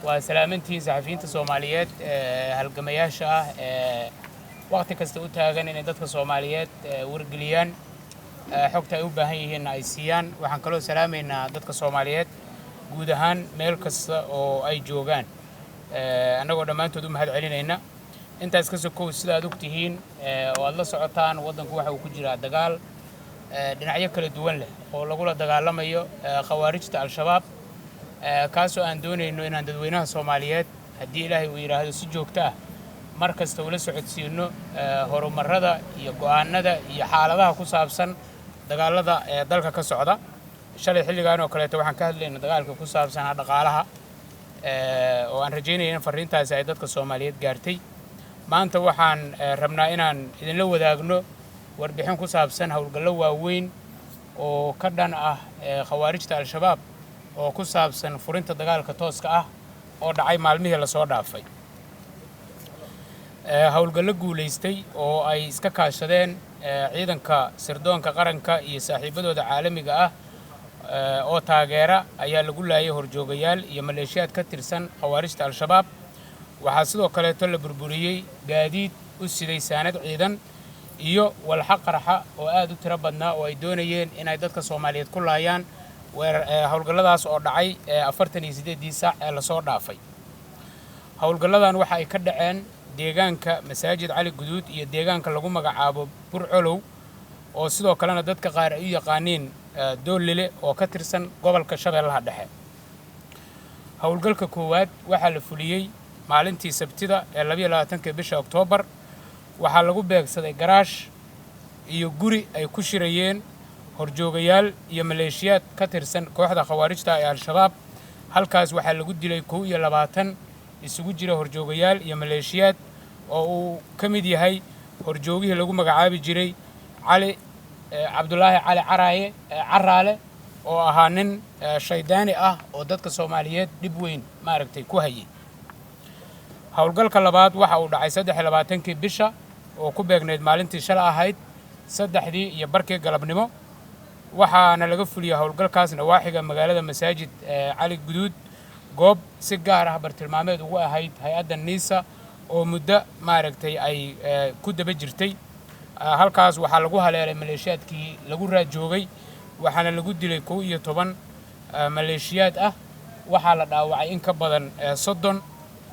وسلامتي صحفيين الصوماليات هالجمياشة وقت كستو تاجن إن دتك الصوماليات ورجليان حقتها يوبا هي هنا إيسيان وحنكلو سلام إن دتك الصوماليات جودهان ملكس أو أي جوجان أنا قد ما أنتوا دم هاد علينا هنا أنت أسكسو كوس لا دكتهين والله سعطان وضن كوحة وكجرا دجال دنعيا كل الدول له والله قول دجال لما يو خوارج الشباب كاسو أندوني إنه إن ددوينها الصوماليات هدي إلهي ويراه سجوكته مركز تولى سعودسينو هرو مرة يقعنا ده يحال ده كوسابسن دجال ده دلك كسعودة شل الحلي كانوا كليته وحن كهل إنه دجال كوسابسن هذا قالها وأنا رجيني إن فرينتها زايدات الصوماليات جارتي ما أنت وحن ربنا إن إذا لو ذاقنا وربحين كوسابسن هالقلوا وين وكردنا خوارج الشباب oo ku saabsan furinta dagaalka tooska ah oo dhacay maalmihii la soo dhaafay hawlgallo guuleystay oo ay iska kaashadeen ciidanka sirdoonka qaranka iyo saaxiibadooda caalamiga ah oo taageera ayaa lagu laayay horjoogayaal iyo maleeshiyaad ka tirsan khawaarijta al-shabaab waxaa sidoo kale la burburiyay gaadiid u siday saanad ciidan iyo walxaq qarxa oo aad u tiro badnaa oo ay doonayeen inay dadka Soomaaliyeed ku laayaan hawlgalladaas oo dhacay 48 saac ee la soo dhaafay hawlgalladan waxa ay ka dhaceen deegaanka masaajid cali guduud iyo deegaanka lagu magacaabo burcolow oo sidoo kalena dadka qaar ay u yaqaaniin doolile oo ka tirsan gobolka shabeellaha dhexe hawlgalka koowaad waxa la fuliyay maalintii sabtida ee 22 bisha Oktoobar waxa lagu beegsaday garaash iyo guri ay ku shirayeen horjoogayaal iyo maleeshiyaad ka tirsan kooxda khawaarijta ee al-shabaab halkaas waxa lagu dilay 22 isugu jira horjoogayaal iyo maleeshiyaad oo uu ka mid yahay horjoogihii lagu magacaabi jiray cali cabdullaahi cali caraale oo ahaa nin shaydaani ah oo dadka Soomaaliyeed dib weyn maaragtay ku hayay hawlgalka labaad waxa uu dhacay 23 bisha oo ku beegneed maalintii shalay ahayd 3 iyo barkii galabnimo waxaana laga fuliyay hawlgalkaasna waaxiga magaalada masaajid cali guduud goob si gaar ah bartilmaameed ugu ahayd hay'adda niisa oo muddo maaragtay ay ku daba jirtay halkaas waxa lagu haleelay maleeshiyaadkii lagu raajoogay waxaana lagu dilay 11 maleeshiyaad ah waxa la dhaawacay in ka badan 30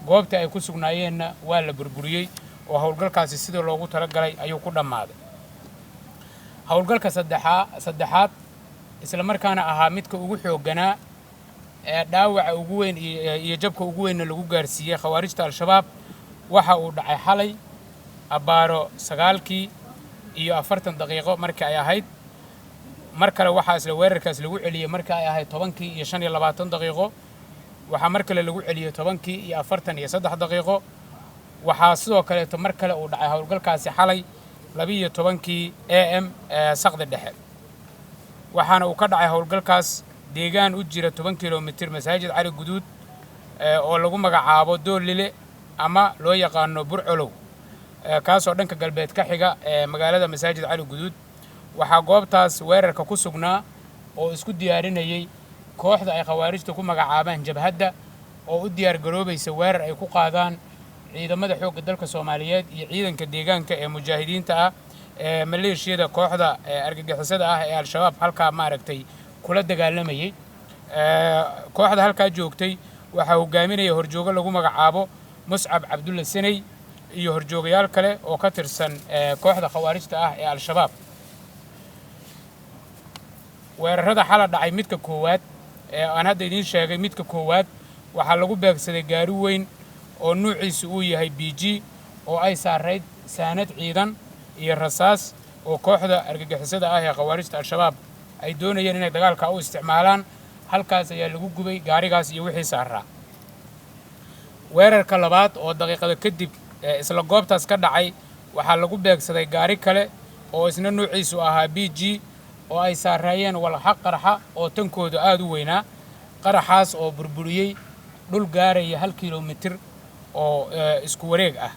goobta ay ku sugnaayeenna waa la burburiyay oo hawlgalkaasi sida loogu talagalay ayuu ku dhamaaday hawlgalka saddexaad isla markaana ahaa midka ugu xoogganaa ee dhaawaca ugu weyn iyo jabka ugu weyn lagu gaarsiiyay khawaarijta al-shabaab waxa uu dhacay xalay abaaro 9:40 daqiiqo markii ay ahayd mar kale waxa isla weerarkaas lagu celiyay markii ay ahayd 10:25 daqiiqo waxa mar kale lagu celiyay 10:43 daqiiqo waxa sidoo kale mar kale uu dhacay hawlgalkaasi xalay 12 AM saqda dhexe waxaana uu ka dhacay hawlgalkaas deegaan u jira 10 kiiloomitir masaajid cali guduud oo lagu magacaabo doolile ama loo yaqaano burcolow kaas oo dhanka galbeed ka xiga magaalada masaajid cali guduud waxa goobtaas weerarka ku sugnaa oo isku diyaarinayay kooxda ay khawaarijtu ku magacaabaan jabhadda oo u diyaar garoobaysa weerar ay ku qaadaan ciidamada xoogga dalka Soomaaliyeed iyo ciidanka deegaanka ee mujaahidiinta ah ee maleeshiyada kooxda argagixisada ah ee al-shabaab halka maaragtay kula dagaalamayay kooxda halka joogtay waxa hogaaminaya horjooga lagu magacaabo Muscab Cabdulla Sanay iyo horjoogayaal kale oo ka tirsan kooxda khawaarijta ah ee al-shabaab weerarada xala dhacay midka koowaad ee aan hadda idin sheegay midka koowaad waxa lagu beegsaday gaari weyn oo nuuciisu uu yahay BG oo ay saarayd saanad ciidan iyo rasaas oo kooxda argagixisada ah ee khawaarijta al-shabaab ay doonayeen inay dagaalka u isticmaalaan halkaas ayaa lagu gubay gaarigaas iyo wixii saaraa weerarka labaad oo daqiiqada kadib isla goobtaas ka dhacay waxa lagu beegsaday gaari kale oo isna nuuciisu ahaa BG oo ay saarayeen walxaq qarxa oo tankoodu aad u weynaa qaraxaas oo burburiyay dhul gaaraya 1 kiiloomitir oo isku wareeg ah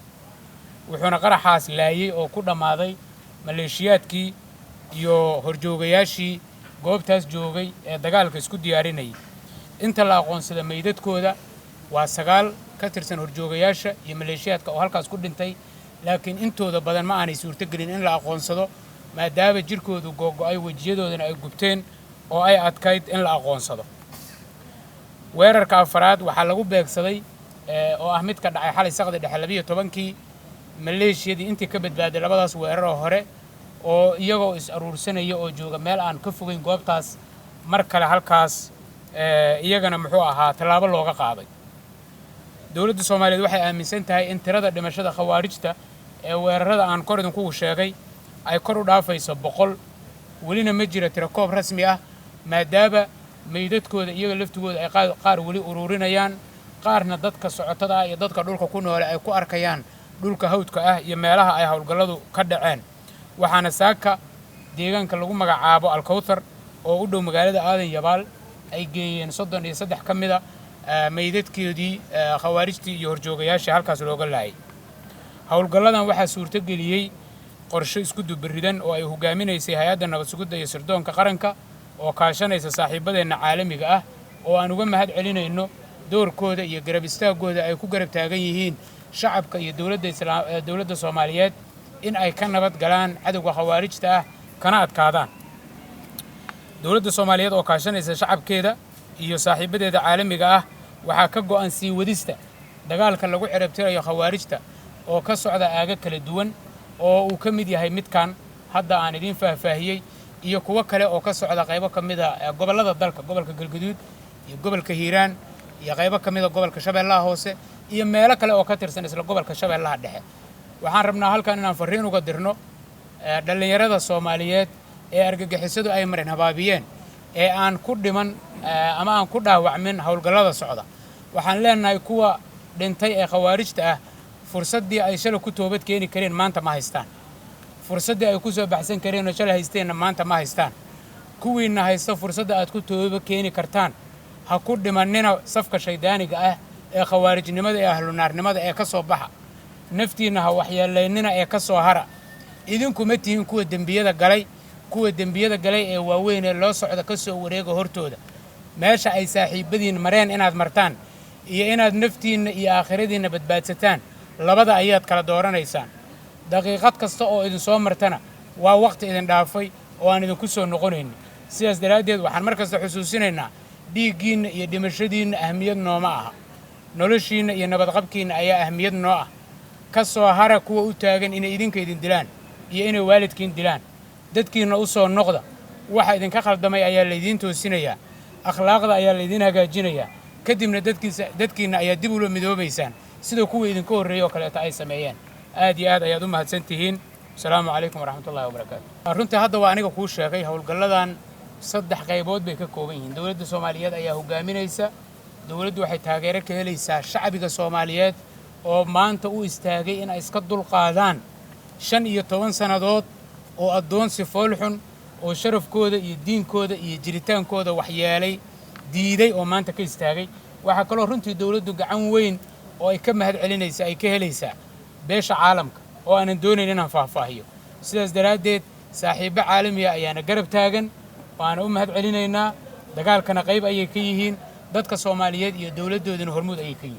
wuxuuna qaraxaas laayay oo ku dhamaaday maleeshiyaadkii iyo horjoogayaashii goobtaas joogay ee dagaalka isku diyaarinayay inta la aqoonsaday meydadkooda waa 9 ka tirsan horjoogayaasha iyo maleeshiyaadka oo halkaas ku dhintay laakiin intooda badan ma aanay suurtagelin in la aqoonsado maadaama jirkoodu googo'ay wajiyadoodana ay gubteen oo ay adkayd in la aqoonsado weerarka afraad waxaa lagu beegsaday oo ah mid ka dhacay xalay saqdi dhexe 12kii maleeshiyadii intii ka badbaaday labadaas weerar oo hore oo iyagoo is aruursanaya oo jooga meel aan ka fogeyn goobtaas mar kale halkaas iyagana muxuu ahaa tallaabo looga qaaday dawladda Soomaaliyeed waxay aaminsan tahay in tirada dhimashada khawaarijta ee weerarada aan kor idinku sheegay ay kor u dhaafayso 100 welina ma jira tiro koob rasmi ah maadaama meydadkooda iyaga laftigooda ay qaar weli ururinayaan qaarna dadka socotada iyo dadka dhulka ku nool ay ku arkayaan dhulka hawdka ah iyo meelaha ay hawlgalladu ka dhaceen waxaana saaka deegaanka lagu magacaabo Alkawthar oo u dhow magaalada Aadan Yabaal ay geeyeen 33 ka mid ah meydadkoodii khawaarijtii iyo horjoogayaasha halkaas looga laayay hawlgalladan waxaa suurtageliyay qorshe isku dubaridan oo ay hogaaminaysay hay'adda nabad sugidda iyo sirdoonka qaranka oo kaashanaysa saaxiibadeena caalamiga ah oo aan uga mahad celinayno doorkooda iyo garab istaagooda ay ku garab taagan yihiin shacabka iyo dawladda Soomaaliyeed in ay ka nabad galaan cadawga khawaarijta ah kana adkaadaan dawladda Soomaaliyeed oo kaashanaysa shacabkeeda iyo saaxiibadeeda caalamiga ah waxaa ka go'an sii wadista dagaalka lagu ciribtirayo khawaarijta oo ka socda aaga kala duwan oo uu ka mid yahay midkan hadda aan idin faahfaahiyay iyo kuwa kale oo ka socda qaybo ka mid ah gobolada dalka gobolka Galgaduud iyo gobolka Hiiraan iyo qaybo ka mid ah gobolka Shabeellaha Hoose iyo meelo kale oo ka tirsan isla gobolka Shabeellaha Dhexe waxaan rabnaa halkan inaan fariin uga dirno dhalinyarada Soomaaliyeed ee argagixisadu ay mareen habaabiyeen ee aan ku dhiman ama aan ku dhaawacmin hawlgallada socda waxaan leenahay kuwa dhintay ee khawaarijta ah fursadii ay shalay ku toobad keeni kareen maanta ma haystaan fursadii ay ku soo baxsan kareen oo shalay haysteen maanta ma haystaan kuwiina haysta fursadda aad ku toobad keeni kartaan ha ku dhimanina safka shaydaaniga ah ee khawaarijnimada ee ahlunaarnimada ee ka soo baxa naftiina ha waxyeeleynina ee ka soo hara idinku ma tihiin kuwa dembiyada galay ee waaweyn ee loo socda ka soo wareega hortooda meesha ay saaxiibadiin mareen inaad martaan iyo inaad naftiina iyo aakhiradiina badbaadsataan labada ayaad kala dooranaysaan daqiiqad kasta oo idin soo martana waa waqti idin dhaafay oo aan idinku soo noqonayn sidaas daraadeed waxaan markasta xusuusinaynaa dhiiggiina iyo dhimashadiina ahmiyad nooma aha noloshiina iyo nabadqabkiina ayaa ahmiyad noo ah ka soo hara kuwa u taagan inay idinka idin dilaan iyo inay waalidkiin dilaan dadkiina u soo noqda waxa idinka khaldamay ayaa laydiin toosinayaa akhlaaqda ayaa laydiin hagaajinayaa kadibna dadkiina ayaa dib ula midoobaysaan sida kuwa idinka horreeyay oo kaleeto ay sameeyeen aad iyo aad ayaad u mahadsan tihiin asalaamu calaykum waraxmatullaahi wabarakaatu runtii hadda waa aniga kuu sheegay hawlgalladan 3 qaybood bay ka kooban yihiin dawladda Soomaaliyeed ayaa hogaaminaysa dawladdu waxay taageero ka helaysaa shacbiga Soomaaliyeed oo maanta u istaagay in ay iska dulqaadaan 15 sanadood oo addoonsi foolxun oo sharafkooda iyo diinkooda iyo jiritaankooda waxyeelay diiday oo maanta ka istaagay waxa kaloo runtii dawladdu gacan weyn oo ay ka mahad celinaysaa ay ka helaysaa beesha caalamka oo aanan doonayn inaan faahfaahiyo sidaas daraadeed saaxiibo caalami ah ayaana garab taagan waana u mahad celinaynaa dagaalkana qayb ayay ka yihiin dadka Soomaaliyeed iyo dawladdoodana hormuud ayay ka yihiin